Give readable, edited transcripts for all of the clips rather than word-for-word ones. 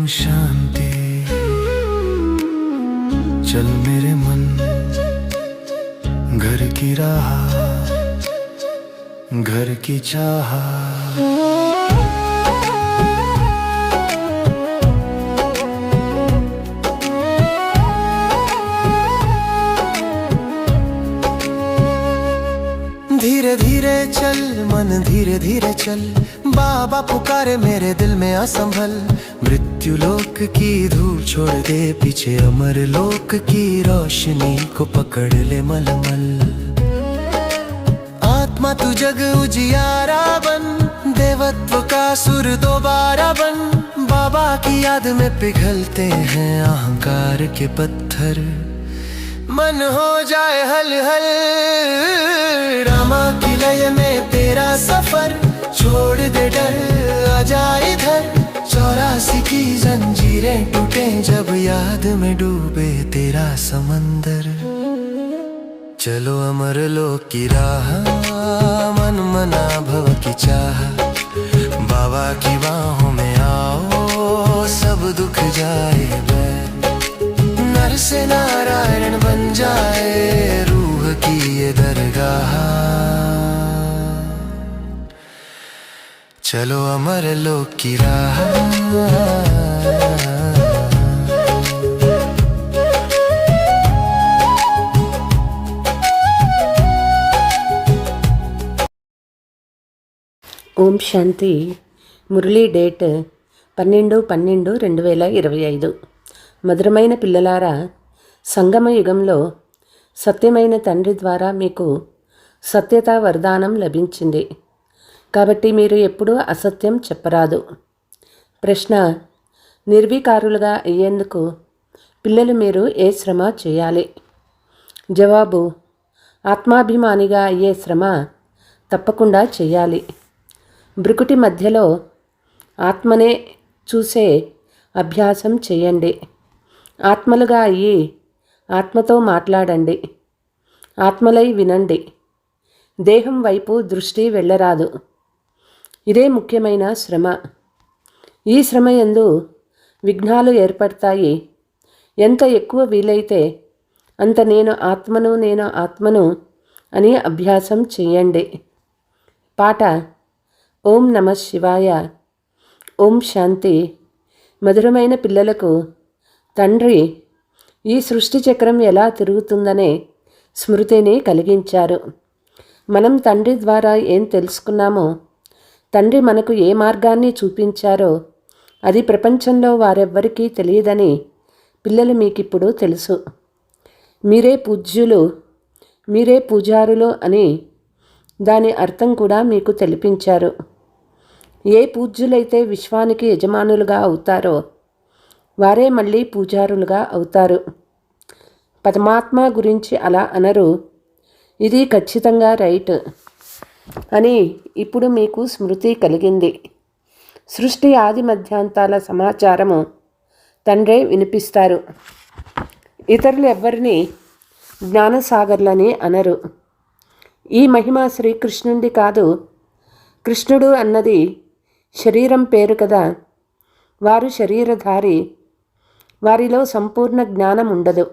शांति चल मेरे मन घर की राह घर की चाह धीरे धीरे चल मन धीरे धीरे चल बाबा पुकारे मेरे दिल में असंभल मृत्यु लोक की धूल छोड़ दे पीछे अमर लोक की रोशनी को पकड़ ले मलमल आत्मा तू जग उजियारा बन देवत्व का सुर दोबारा बन बाबा की याद में पिघलते हैं अहंकार के पत्थर मन हो जाए हल हल रामा की लय में तेरा सफर छोड़ दे डर आजा इधर 84 की जंजीरें टूटे जब याद में डूबे तेरा समंदर चलो अमर लोक की राह मन मना भव की चाह बाबा की बाहों में आओ सब दुख जाए नर से नारायण बन जाए रूह की ये दरगाह चलो अमर लोक की राह ఓం శాంతి. మురళీ డేట్ 12/12/2025. మధురమైన పిల్లలారా, సంగమ యుగంలో సత్యమైన తండ్రి ద్వారా మీకు సత్యతా వరదానం లభించింది. కాబట్టి మీరు ఎప్పుడూ అసత్యం చెప్పరాదు. ప్రశ్న: నిర్వికారులుగా అయ్యేందుకు పిల్లలు మీరు ఏ శ్రమ చేయాలి? జవాబు: ఆత్మాభిమానిగా అయ్యే శ్రమ తప్పకుండా చేయాలి. భృకుటి మధ్యలో ఆత్మనే చూసే అభ్యాసం చేయండి. ఆత్మలుగా అయ్యి ఆత్మతో మాట్లాడండి. ఆత్మలై వినండి. దేహం వైపు దృష్టి వెళ్ళరాదు. ఇదే ముఖ్యమైన శ్రమ. ఈ శ్రమ యందు విఘ్నాలు ఏర్పడతాయి. ఎంత ఎక్కువ వీలైతే అంత నేను ఆత్మను అని అభ్యాసం చేయండి. పాట: ఓం నమః శివాయ. ఓం శాంతి. మధురమైన పిల్లలకు తండ్రి ఈ సృష్టి చక్రం ఎలా తిరుగుతుందనే స్మృతిని కలిగించారు. మనం తండ్రి ద్వారా ఏం తెలుసుకున్నామో, తండ్రి మనకు ఏ మార్గాన్ని చూపించారో అది ప్రపంచంలో వారెవ్వరికీ తెలియదని పిల్లలు మీకిప్పుడు తెలుసు. మీరే పూజ్యులు, మీరే పూజారులు అని దాని అర్థం కూడా మీకు తెలిపించారు. ఏ పూజ్యులైతే విశ్వానికి యజమానులుగా అవుతారో వారే మళ్ళీ పూజారులుగా అవుతారు. పరమాత్మ గురించి అలా అనరు. ఇది ఖచ్చితంగా రైట్ అని ఇప్పుడు మీకు స్మృతి కలిగింది. సృష్టి ఆది మధ్యాంతాల సమాచారము తండ్రే వినిపిస్తారు. ఇతరులు ఎవ్వరిని జ్ఞానసాగర్లని అనరు. ఈ మహిమ శ్రీకృష్ణుడి కాదు. కృష్ణుడు అన్నది శరీరం పేరు కదా. వారు శరీరధారి. వారిలో సంపూర్ణ జ్ఞానం ఉండదు.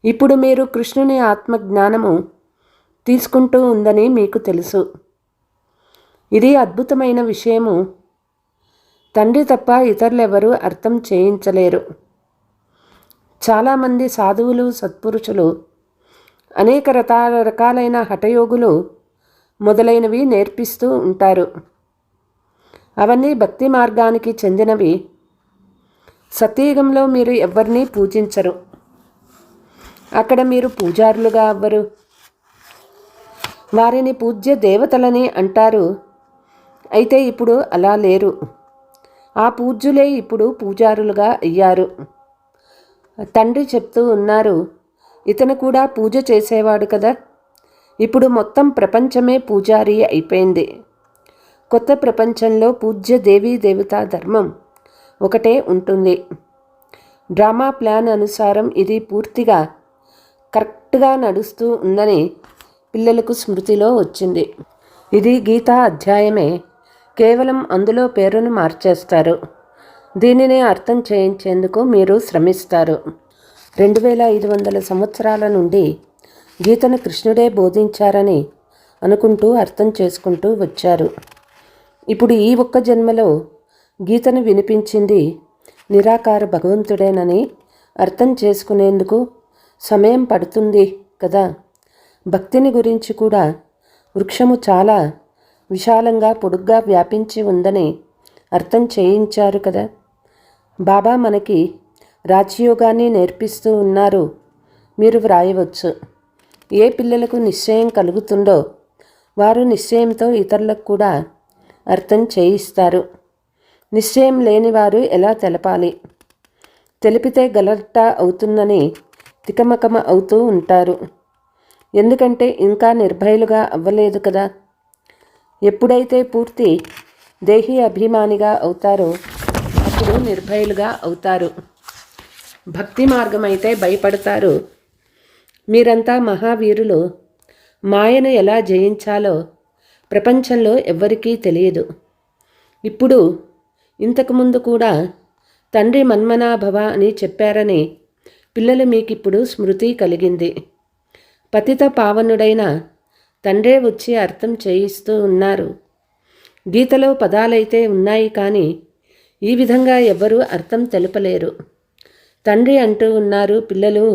ఇప్పుడు మీరు కృష్ణుని ఆత్మజ్ఞానము తీసుకుంటూ ఉందని మీకు తెలుసు. ఇది అద్భుతమైన విషయము. తండ్రి తప్ప ఇతరులెవరూ అర్థం చేయించలేరు. చాలామంది సాధువులు, సత్పురుషులు, అనేక రకాలైన హఠయోగులు మొదలైనవి నేర్పిస్తూ ఉంటారు. అవన్నీ భక్తి మార్గానికి చెందినవి. సత్యయుగంలో మీరు ఎవరిని పూజించరు. అక్కడ మీరు పూజారులుగా అవ్వరు. వారిని పూజ్య దేవతలని అంటారు. అయితే ఇప్పుడు అలా లేరు. ఆ పూజ్యులే ఇప్పుడు పూజారులుగా అయ్యారు. తండ్రి చెప్తూ ఉన్నారు, ఇతను కూడా పూజ చేసేవాడు కదా. ఇప్పుడు మొత్తం ప్రపంచమే పూజారి అయిపోయింది. కొత్త ప్రపంచంలో పూజ్య దేవీ దేవతా ధర్మం ఒకటే ఉంటుంది. డ్రామా ప్లాన్ అనుసారం ఇది పూర్తిగా కరెక్ట్గా నడుస్తూ ఉందని పిల్లలకు స్మృతిలో వచ్చింది. ఇది గీతా అధ్యాయమే. కేవలం అందులో పేరును మార్చేస్తారు. దీనిని అర్థం చేయించేందుకు మీరు శ్రమిస్తారు. 2500 సంవత్సరాల నుండి గీతను కృష్ణుడే బోధించారని అనుకుంటూ అర్థం చేసుకుంటూ వచ్చారు. ఇప్పుడు ఈ ఒక్క జన్మలో గీతను వినిపించింది నిరాకార భగవంతుడేనని అర్థం చేసుకునేందుకు సమయం పడుతుంది కదా. భక్తిని గురించి కూడా వృక్షము చాలా విశాలంగా పొడుగ్గా వ్యాపించి ఉందని అర్థం చేయించారు కదా. బాబా మనకి రాజయోగాన్ని నేర్పిస్తూ ఉన్నారు. మీరు వ్రాయవచ్చు, ఏ పిల్లలకు నిశ్చయం కలుగుతుందో వారు నిశ్చయంతో ఇతరులకు కూడా అర్థం చేయిస్తారు. నిశ్చయం లేని వారు ఎలా తెలపాలి? తెలిపితే గలట్ట అవుతుందని తికమకమ అవుతూ ఉంటారు. ఎందుకంటే ఇంకా నిర్భయులుగా అవ్వలేదు కదా. ఎప్పుడైతే పూర్తి దేహి అభిమానిగా అవుతారో అప్పుడు నిర్భయులుగా అవుతారు. భక్తి మార్గం అయితే భయపడతారు. మీరంతా మహావీరులు. మాయను ఎలా జయించాలో ప్రపంచంలో ఎవ్వరికీ తెలియదు. ఇప్పుడు ఇంతకుముందు కూడా తండ్రి మన్మనాభవ అని చెప్పారని పిల్లలు మీకిప్పుడు స్మృతి కలిగింది. పతిత పావనుడైన తండ్రే వచ్చి అర్థం చేయిస్తూ ఉన్నారు. గీతలో పదాలైతే ఉన్నాయి కానీ ఈ విధంగా ఎవ్వరూ అర్థం తెలుపలేరు. తండ్రి అంటూ ఉన్నారు, పిల్లలు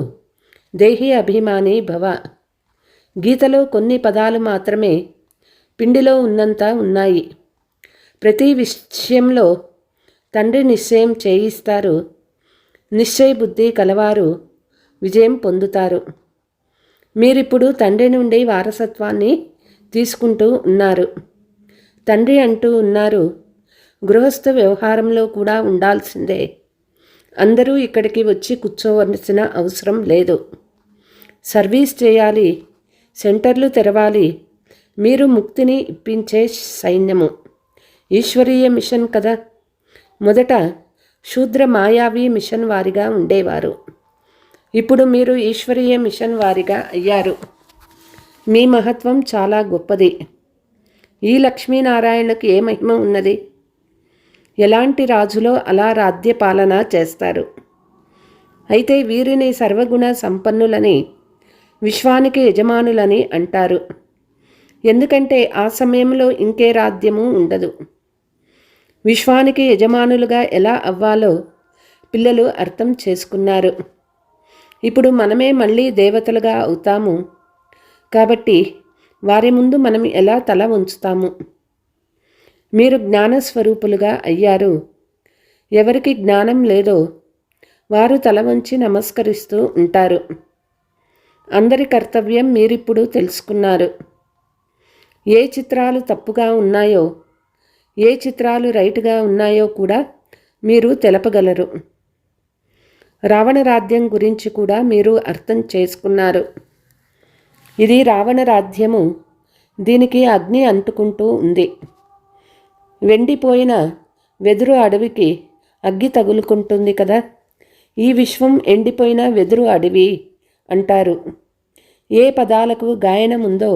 దేహి అభిమాని భవ. గీతలో కొన్ని పదాలు మాత్రమే పిండిలో ఉన్నంత ఉన్నాయి. ప్రతి విషయంలో తండ్రి నిశ్చయం చేయిస్తారు. నిశ్చయ బుద్ధి కలవారు విజయం పొందుతారు. మీరిప్పుడు తండ్రి నుండి వారసత్వాన్ని తీసుకుంటూ ఉన్నారు. తండ్రి అంటూ ఉన్నారు, గృహస్థ వ్యవహారంలో కూడా ఉండాల్సిందే. అందరూ ఇక్కడికి వచ్చి కూర్చోవలసిన అవసరం లేదు. సర్వీస్ చేయాలి, సెంటర్లు తెరవాలి. మీరు ముక్తిని ఇప్పించే సైన్యము. ఈశ్వరీయ మిషన్ కదా. మొదట శూద్ర మాయావి మిషన్ వారిగా ఉండేవారు. ఇప్పుడు మీరు ఈశ్వరీయ మిషన్ వారిగా అయ్యారు. మీ మహత్వం చాలా గొప్పది. ఈ లక్ష్మీనారాయణకు ఏ మహిమ ఉన్నది? ఎలాంటి రాజులో అలా రాజ్య పాలన చేస్తారు. అయితే వీరిని సర్వగుణ సంపన్నులని, విశ్వానికి యజమానులని అంటారు. ఎందుకంటే ఆ సమయంలో ఇంకే రాజ్యము ఉండదు. విశ్వానికి యజమానులుగా ఎలా అవ్వాలో పిల్లలు అర్థం చేసుకున్నారు. ఇప్పుడు మనమే మళ్ళీ దేవతలుగా అవుతాము. కాబట్టి వారి ముందు మనం ఎలా తల ఉంచుతాము? మీరు జ్ఞానస్వరూపులుగా అయ్యారు. ఎవరికి జ్ఞానం లేదో వారు తల వంచి నమస్కరిస్తూ ఉంటారు. అందరి కర్తవ్యం మీరిప్పుడు తెలుసుకున్నారు. ఏ చిత్రాలు తప్పుగా ఉన్నాయో, ఏ చిత్రాలు రైట్గా ఉన్నాయో కూడా మీరు తెలపగలరు. రావణ రాజ్యం గురించి కూడా మీరు అర్థం చేసుకున్నారు. ఇది రావణ రాజ్యము. దీనికి అగ్ని అంటుకుంటూ ఉంది. వెండిపోయిన వెదురు అడవికి అగ్గి తగులుకుంటుంది కదా. ఈ విశ్వం ఎండిపోయిన వెదురు అడవి అంటారు. ఏ పదాలకు గాయనం ఉందో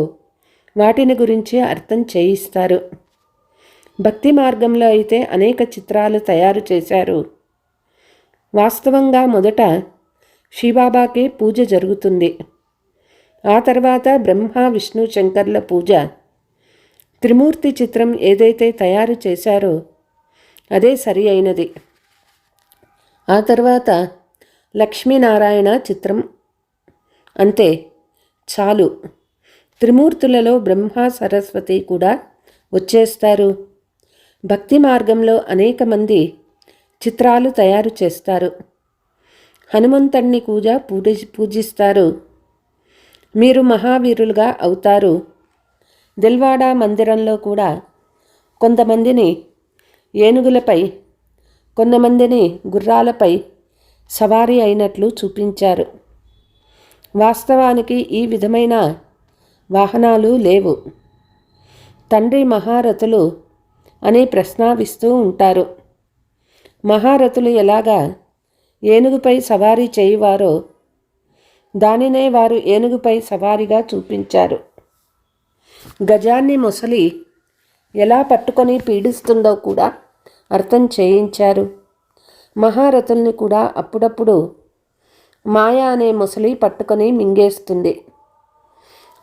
వాటిని గురించి అర్థం చేయిస్తారు. భక్తి మార్గంలో అయితే అనేక చిత్రాలు తయారు చేశారు. వాస్తవంగా మొదట శివబాబాకే పూజ జరుగుతుంది. ఆ తర్వాత బ్రహ్మ విష్ణు శంకర్ల పూజ. త్రిమూర్తి చిత్రం ఏదైతే తయారు చేశారో అదే సరి అయినది. ఆ తర్వాత లక్ష్మీనారాయణ చిత్రం. అంతే, చాలు. త్రిమూర్తులలో బ్రహ్మ సరస్వతి కూడా వచ్చేస్తారు. భక్తి మార్గంలో అనేక మంది చిత్రాలు తయారు చేస్తారు. హనుమంతుడిని కూడా పూజిస్తారు. మీరు మహావీరులుగా అవుతారు. దిల్వాడా మందిరంలో కూడా కొంతమందిని ఏనుగులపై, కొంతమందిని గుర్రాలపై సవారీ అయినట్లు చూపించారు. వాస్తవానికి ఈ విధమైన వాహనాలు లేవు. తండ్రి మహారథులు అని ప్రశ్నావిస్తూ ఉంటారు. మహారథులు ఎలాగా ఏనుగుపై సవారీ చేయువారో దానినే వారు ఏనుగుపై సవారీగా చూపించారు. గజాన్ని మొసలి ఎలా పట్టుకొని పీడిస్తుందో కూడా అర్థం చేయించారు. మహారథుల్ని కూడా అప్పుడప్పుడు మాయ అనే ముసలి పట్టుకొని మింగేస్తుంది.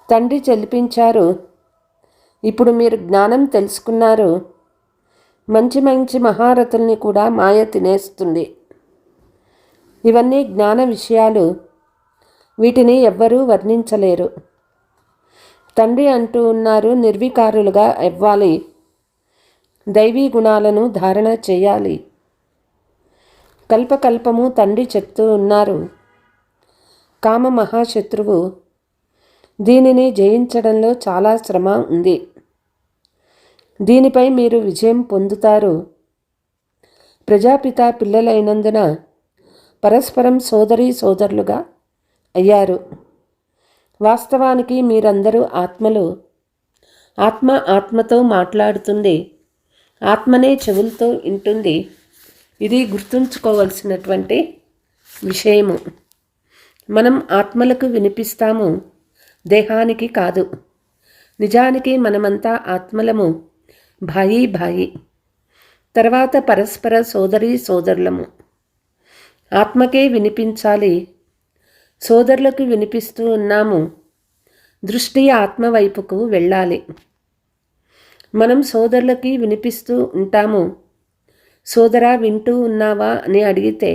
తండ్రి చెలిపించారు, ఇప్పుడు మీరు జ్ఞానం తెలుసుకున్నారు, మంచి మంచి మహారథుల్ని కూడా మాయ తినేస్తుంది. ఇవన్నీ జ్ఞాన విషయాలు, వీటిని ఎవ్వరూ వర్ణించలేరు. తండ్రి అంటూ ఉన్నారు, నిర్వికారులుగా అవ్వాలి, దైవీ గుణాలను ధారణ చేయాలి. కల్పకల్పము తండ్రి చెప్తూ ఉన్నారు, కామ మహాశత్రువు, దీనిని జయించడంలో చాలా శ్రమ ఉంది, దీనిపై మీరు విజయం పొందుతారు. ప్రజాపిత పిల్లలైనందున పరస్పరం సోదరీ సోదరులుగా అయ్యారు. వాస్తవానికి మీరందరూ ఆత్మలు. ఆత్మ ఆత్మతో మాట్లాడుతుంది, ఆత్మనే చెవులతో వింటుంది. ఇది గుర్తుంచుకోవలసినటువంటి విషయము. మనం ఆత్మలకు వినిపిస్తాము, దేహానికి కాదు. నిజానికి మనమంతా ఆత్మలము, భాయి భాయి. తర్వాత పరస్పర సోదరీ సోదరులము. ఆత్మకే వినిపించాలి, సోదరులకు వినిపిస్తూ ఉన్నాము. దృష్టి ఆత్మ వైపుకు వెళ్ళాలి. మనం సోదరులకి వినిపిస్తూ ఉంటాము. సోదరా వింటూ ఉన్నావా అని అడిగితే,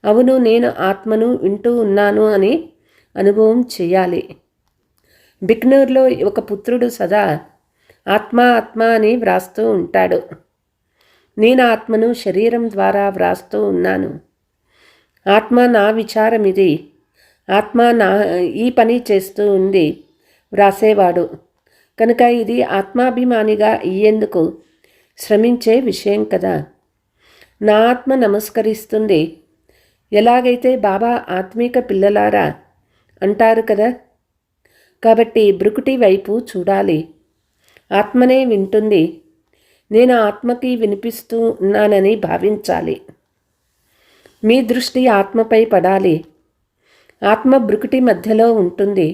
అవును నేను ఆత్మను వింటూ ఉన్నాను అని అనుభవం చేయాలి. బిక్నూర్లో ఒక పుత్రుడు సదా ఆత్మ ఆత్మ అని వ్రాస్తూ ఉంటాడు. నేను ఆత్మను శరీరం ద్వారా వ్రాస్తూ ఉన్నాను. ఆత్మ నా విచారం ఇది, ఆత్మ నా ఈ పని చేస్తూ ఉంది వ్రాసేవాడు. కనుక ఇది ఆత్మాభిమానిగా అయ్యేందుకు శ్రమించే విషయం కదా. నా ఆత్మ నమస్కరిస్తుంది. ఎలాగైతే బాబా ఆత్మీక పిల్లలారా అంటారు కదా. కాబట్టి బ్రుకుటి వైపు చూడాలి. ఆత్మనే వింటుంది, నేను ఆత్మకి వినిపిస్తూ ఉన్నానని భావించాలి. మీ దృష్టి ఆత్మపై పడాలి. ఆత్మ బ్రుకుటి మధ్యలో ఉంటుంది.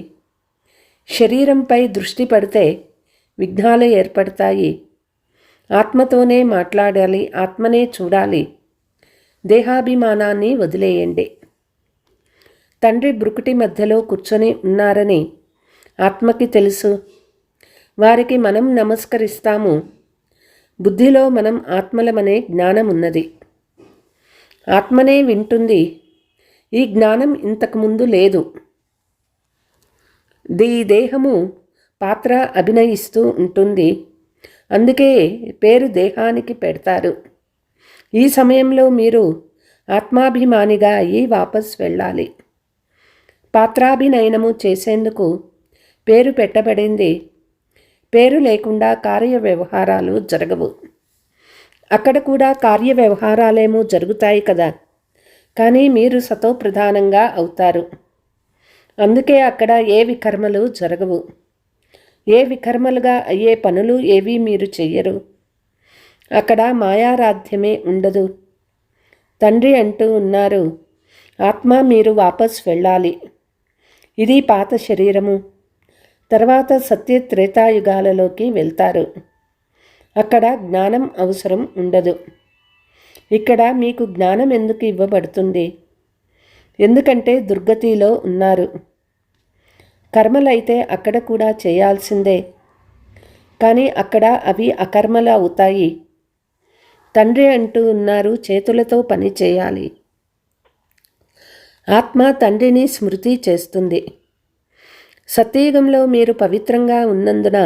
శరీరంపై దృష్టి పడితే విఘ్నాలు ఏర్పడతాయి. ఆత్మతోనే మాట్లాడాలి, ఆత్మనే చూడాలి. దేహాభిమానాన్ని వదిలేయండి. తండ్రి బ్రుకుటి మధ్యలో కూర్చొని ఉన్నారని ఆత్మకి తెలుసు. వారికి మనం నమస్కరిస్తాము. బుద్ధిలో మనం ఆత్మలమనే జ్ఞానం ఉన్నది. ఆత్మనే వింటుంది. ఈ జ్ఞానం ఇంతకుముందు లేదు. ఈ దేహము పాత్ర అభినయిస్తూ ఉంటుంది. అందుకే పేరు దేహానికి పెడతారు. ఈ సమయంలో మీరు ఆత్మాభిమానిగా అయ్యి వాపస్ వెళ్ళాలి. పాత్రాభినయనము చేసేందుకు పేరు పెట్టబడింది. పేరు లేకుండా కార్య వ్యవహారాలు జరగవు. అక్కడ కూడా కార్య వ్యవహారాలేమో జరుగుతాయి కదా, కానీ మీరు సతోప్రధానంగా అవుతారు. అందుకే అక్కడ ఏ వికర్మలు జరగవు. ఏ వికర్మలుగా అయ్యే పనులు ఏవీ మీరు చెయ్యరు. అక్కడ మాయారాధ్యమే ఉండదు. తండ్రి అంటూ ఉన్నారు, ఆత్మ మీరు వాపస్ వెళ్ళాలి. ఇది పాత శరీరము. తర్వాత సత్య త్రేతాయుగాలలోకి వెళ్తారు. అక్కడ జ్ఞానం అవసరం ఉండదు. ఇక్కడ మీకు జ్ఞానం ఎందుకు ఇవ్వబడుతుంది? ఎందుకంటే దుర్గతిలో ఉన్నారు. కర్మలైతే అక్కడ కూడా చేయాల్సిందే, కానీ అక్కడ అవి అకర్మలు అవుతాయి. తండ్రి అంటూ ఉన్నారు, చేతులతో పని చేయాలి. ఆత్మ తండ్రిని స్మృతి చేస్తుంది. సత్యయుగంలో మీరు పవిత్రంగా ఉన్నందున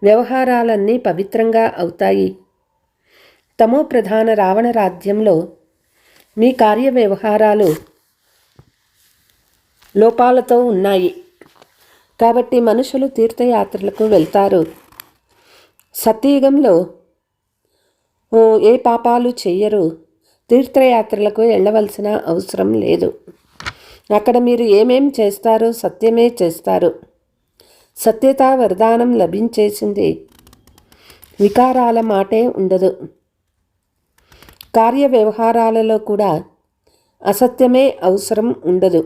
వ్యవహారాలన్నీ పవిత్రంగా అవుతాయి. తమో ప్రధాన రావణ రాజ్యంలో మీ కార్య వ్యవహారాలు లోపాలతో ఉన్నాయి. కాబట్టి మనుషులు తీర్థయాత్రలకు వెళ్తారు. సత్యయుగంలో ఏ పాపాలు చెయ్యరు. తీర్థయాత్రలకు వెళ్ళవలసిన అవసరం లేదు. అక్కడ మీరు ఏమేం చేస్తారో సత్యమే చేస్తారు. సత్యత వరదానం లభించేసింది. వికారాల మాటే ఉండదు. కార్య వ్యవహారాలలో కూడా అసత్యమే అవసరం ఉండదు.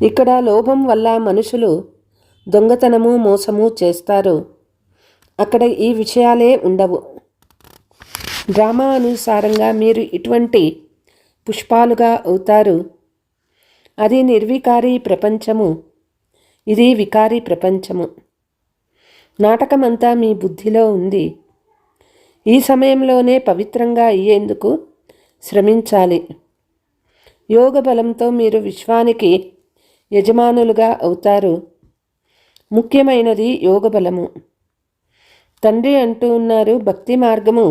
ఇక్కడ లోభం వల్ల మనుషులు దొంగతనము మోసము చేస్తారు. అక్కడ ఈ విషయాలే ఉండవు. డ్రామా అనుసారంగా మీరు ఇటువంటి పుష్పాలుగా అవుతారు. అది నిర్వికారి ప్రపంచము, ఇది వికారి ప్రపంచము. నాటకమంతా మీ బుద్ధిలో ఉంది. ఈ సమయంలోనే పవిత్రంగా అయ్యేందుకు శ్రమించాలి. యోగ బలంతో మీరు విశ్వానికి యజమానులుగా అవుతారు. ముఖ్యమైనది యోగ బలము. తండ్రి అంటూ ఉన్నారు, భక్తి మార్గము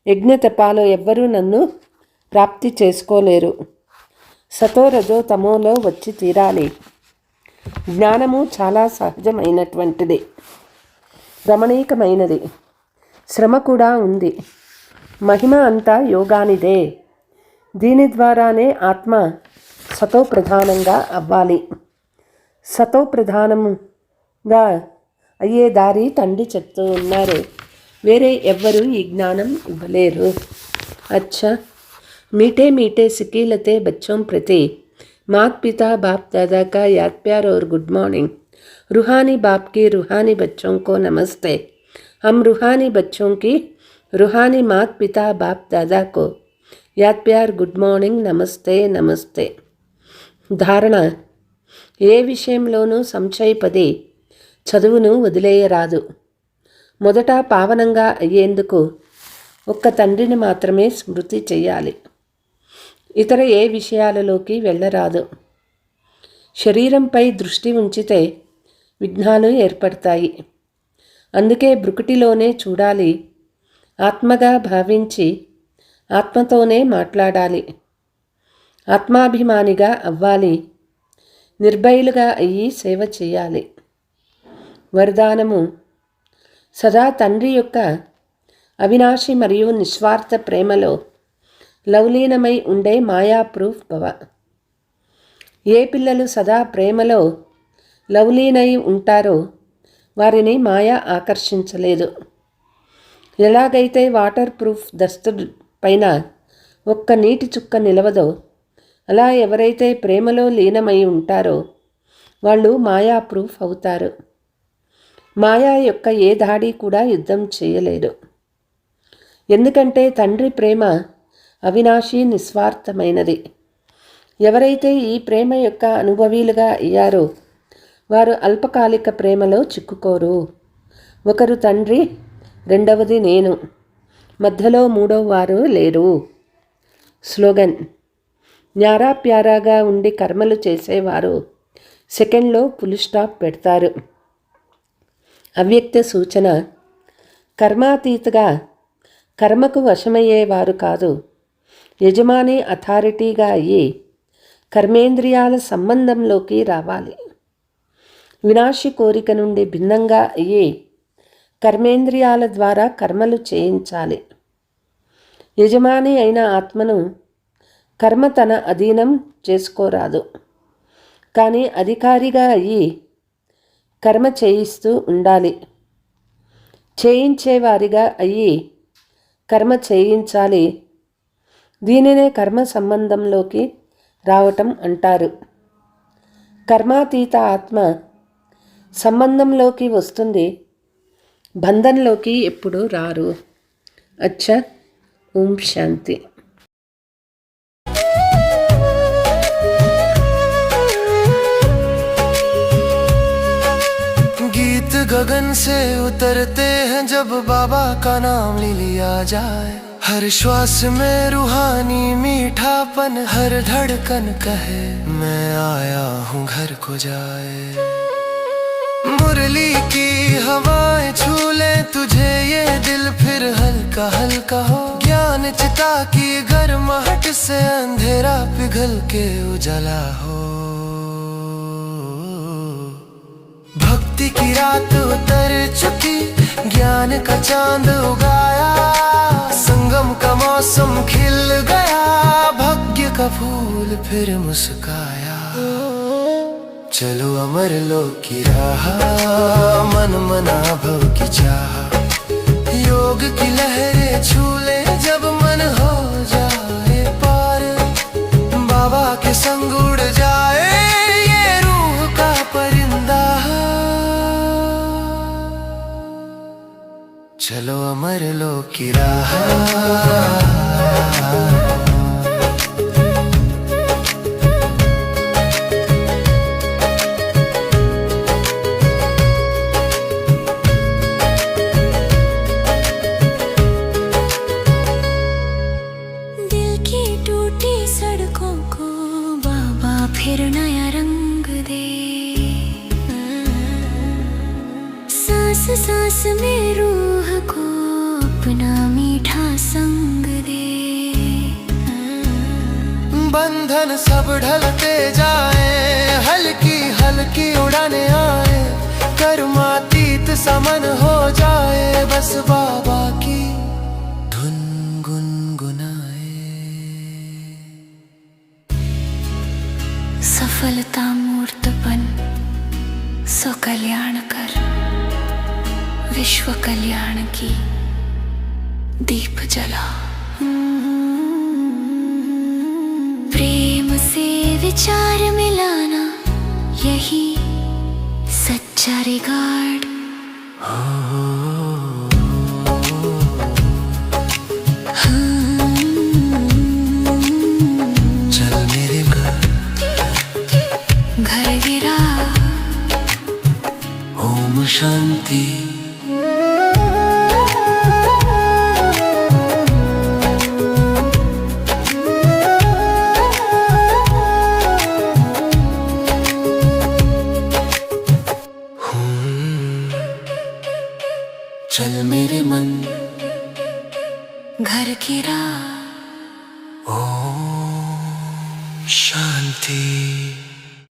యజ్ఞతపాలో ఎవ్వరూ నన్ను ప్రాప్తి చేసుకోలేరు. సతో రజో తమోలో వచ్చి తీరాలి. జ్ఞానము చాలా సహజమైనటువంటిది, రమణీకమైనది. శ్రమ కూడా ఉంది. మహిమ అంతా యోగానిదే. దీని ద్వారానే ఆత్మ సతో ప్రధానంగా అవ్వాలి. సతో ప్రధానంగా అయ్యే దారి తండ్రి చెప్తూ ఉన్నారు. వేరే ఎవ్వరూ ఈ జ్ఞానం ఇవ్వలేరు. अच्छा, मीठे मीठे सिकीलते बच्चों प्रति माता पिता बाप दादा का याद प्यार और गुड मॉर्निंग. रूहानी बाप की रूहानी बच्चों को नमस्ते. हम रूहानी बच्चों की रूहानी माता पिता बाप दादा को याद प्यार गुड मॉर्निंग नमस्ते नमस्ते. ధారణ: ఏ విషయంలోనూ సంశయపడి చదువును వదిలేయరాదు. మొదట పావనంగా అయ్యేందుకు ఒక్క తండ్రిని మాత్రమే స్మృతి చేయాలి. ఇతర ఏ విషయాలలోకి వెళ్ళరాదు. శరీరంపై దృష్టి ఉంచితే విఘ్నాలు ఏర్పడతాయి. అందుకే బ్రుకుటిలోనే చూడాలి. ఆత్మగా భావించి ఆత్మతోనే మాట్లాడాలి. ఆత్మాభిమానిగా అవ్వాలి. నిర్భయులుగా అయ్యి సేవ చేయాలి. వరదానము: సదా తండ్రి యొక్క అవినాశి మరియు నిస్వార్థ ప్రేమలో లవలీనమై ఉండే మాయా ప్రూఫ్ భవ. ఏ పిల్లలు సదా ప్రేమలో లవలీనై ఉంటారో వారిని మాయ ఆకర్షించలేదు. ఎలాగైతే వాటర్ ప్రూఫ్ దస్తు పైన ఒక్క నీటి చుక్క నిలవదో, అలా ఎవరైతే ప్రేమలో లీనమై ఉంటారో వాళ్ళు మాయా ప్రూఫ్ అవుతారు. మాయా యొక్క ఏ దాడి కూడా యుద్ధం చేయలేరు. ఎందుకంటే తండ్రి ప్రేమ అవినాశి, నిస్వార్థమైనది. ఎవరైతే ఈ ప్రేమ యొక్క అనుభవీలుగా అయ్యారో వారు అల్పకాలిక ప్రేమలో చిక్కుకోరు. ఒకరు తండ్రి, రెండవది నేను, మధ్యలో మూడవ వారు లేరు. స్లోగన్: న్యారా ప్యారాగా ఉండి కర్మలు చేసేవారు సెకండ్లో ఫుల్ స్టాప్ పెడతారు. అవ్యక్త సూచన: కర్మాతీతగా కర్మకు వశమయ్యేవారు కాదు, యజమాని అథారిటీగా అయ్యి కర్మేంద్రియాల సంబంధంలోకి రావాలి. వినాశి కోరిక నుండి భిన్నంగా అయ్యి కర్మేంద్రియాల ద్వారా కర్మలు చేయించాలి. యజమాని అయిన ఆత్మను కర్మ తన అధీనం చేసుకోరాదు, కానీ అధికారిగా అయ్యి కర్మ చేయిస్తూ ఉండాలి. చేయించేవారిగా అయ్యి కర్మ చేయించాలి. దీనినే కర్మ సంబంధంలోకి రావటం అంటారు. కర్మాతీత ఆత్మ సంబంధంలోకి వస్తుంది, బంధంలోకి ఎప్పుడూ రారు. అచ్చా, ఓం శాంతి. गगन से उतरते हैं जब बाबा का नाम ले लिया जाए. हर श्वास में रूहानी मीठापन, हर धड़कन कहे मैं आया हूँ घर को जाए. मुरली की हवाएं छू ले तुझे ये दिल फिर हल्का हल्का हो. ज्ञान चिता की गर्माहट से अंधेरा पिघल के उजाला हो. भक्ति की रात उतर चुकी, ज्ञान का चांद उगाया. संगम का मौसम खिल गया, भाग्य का फूल फिर मुस्काया. चलो अमर लोक की राह, मन मना भव की चाह. योग की लहरें छू ले जब मन हो जाए पार. बाबा के संग उड़ जाए ये रूह का परिंदा. चलो అమరలోకి రాహా फिर नया रंग दे, सांस सांस में रूह को अपना मीठा संग दे। बंधन सब ढलते जाए, हल्की हल्की उड़ाने आए, कर्मातीत समन हो जाए, बस बाबा की धुन गुनगुनाए। सफलता मूर्तपन सो कल्याण कर, विश्व कल्याण की दीप जला। प्रेम से विचार मिलाना यही सच्चा रिगार्ड। चल मेरे घर गिरा ओम शांति। चल मेरे मन घर गिरा ओम शांति।